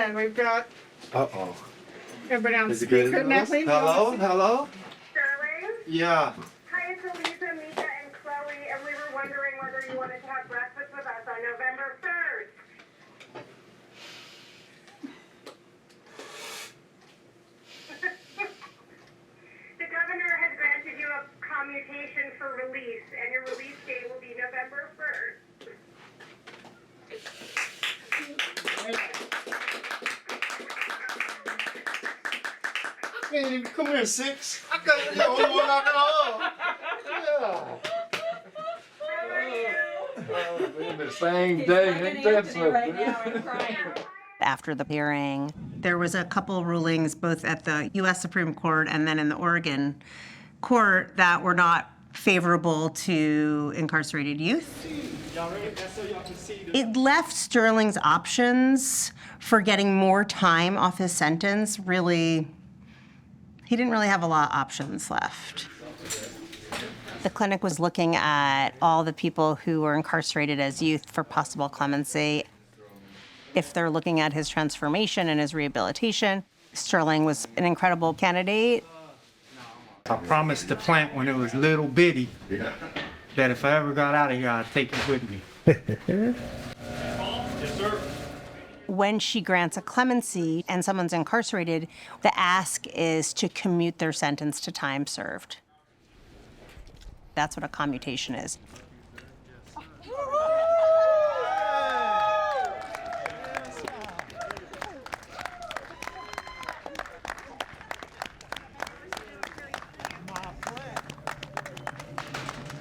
and we've got Uh-oh. everybody on Is it good? speaker. Natalie, Hello? Hello? Startling? Yeah. Hi, it's Elisa, Mika, and Chloe, and we were wondering whether you wanted to have breakfast with us on November 3rd. The governor has granted you a commutation for release, and your release date will be November 1st. I can't even come here, Six. I can't be the only one knocking off. How are you? The same day. Ain't that something? After the hearing, there was a couple rulings both at the U.S. Supreme Court and then in the Oregon court that were not favorable to incarcerated youth. It left Sterling's options for getting more time off his sentence really, he didn't really have a lot of options left. The clinic was looking at all the people who were incarcerated as youth for possible clemency. If they're looking at his transformation and his rehabilitation, Sterling was an incredible candidate. I promised the plant when it was little bitty that if I ever got out of here, I'd take it with me. When she grants a clemency and someone's incarcerated, the ask is to commute their sentence to time served. That's what a commutation is.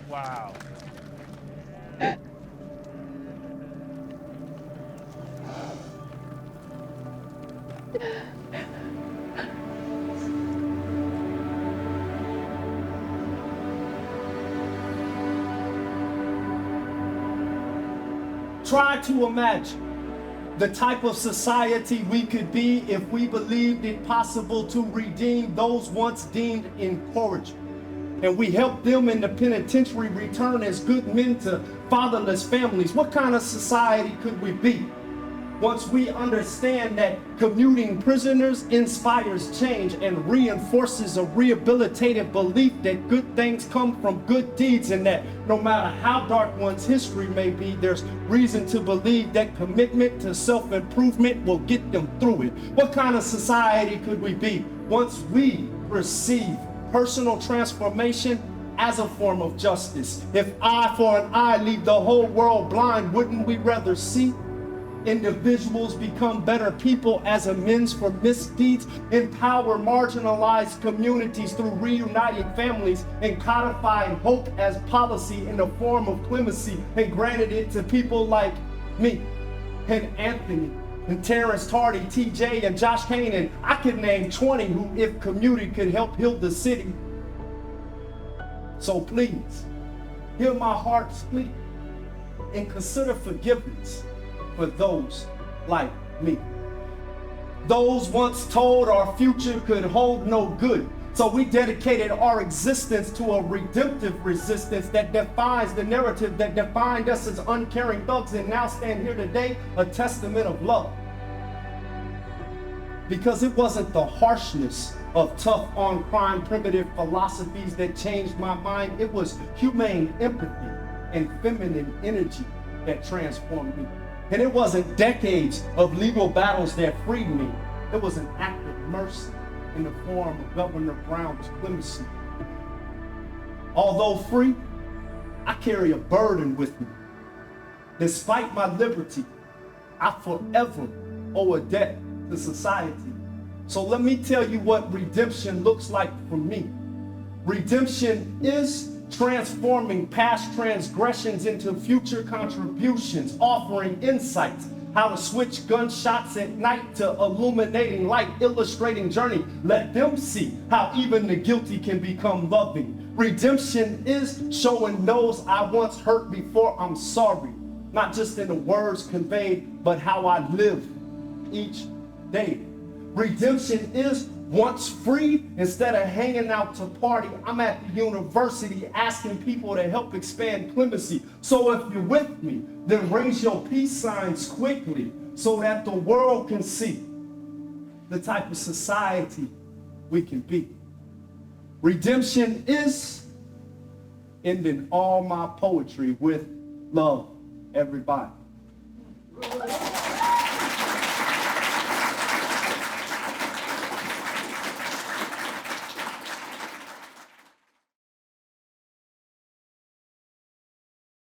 Wow. Try to imagine the type of society we could be if we believed it possible to redeem those once deemed incorrigible. And we help them in the penitentiary return as good men to fatherless families. What kind of society could we be once we understand that commuting prisoners inspires change and reinforces a rehabilitative belief that good things come from good deeds, and that no matter how dark one's history may be, there's reason to believe that commitment to self-improvement will get them through it? What kind of society could we be once we receive personal transformation as a form of justice? If eye for an eye leave the whole world blind, wouldn't we rather see individuals become better people as amends for misdeeds, empower marginalized communities through reuniting families, and codifying hope as policy in the form of clemency, and granted it to people like me and Anthony and Terrence Tardy, TJ, and Josh Kane, and I could name 20 who, if commuted, could help heal the city. So please, hear my heart's plea and consider forgiveness for those like me. Those once told our future could hold no good. So we dedicated our existence to a redemptive resistance that defines the narrative that defined us as uncaring thugs, and now stand here today a testament of love. Because it wasn't the harshness of tough on crime primitive philosophies that changed my mind. It was humane empathy and feminine energy that transformed me. And it wasn't decades of legal battles that freed me. It was an act of mercy in the form of Governor Brown's clemency. Although free, I carry a burden with me. Despite my liberty, I forever owe a debt to society. So let me tell you what redemption looks like for me. Redemption is transforming past transgressions into future contributions, offering insights, how to switch gunshots at night to illuminating light, illustrating journey. Let them see how even the guilty can become loving. Redemption is showing those I once hurt before I'm sorry, not just in the words conveyed, but how I live each day. Redemption is once free, instead of hanging out to party, I'm at the university asking people to help expand clemency. So if you're with me, then raise your peace signs quickly so that the world can see the type of society we can be. Redemption is ending all my poetry with love, everybody.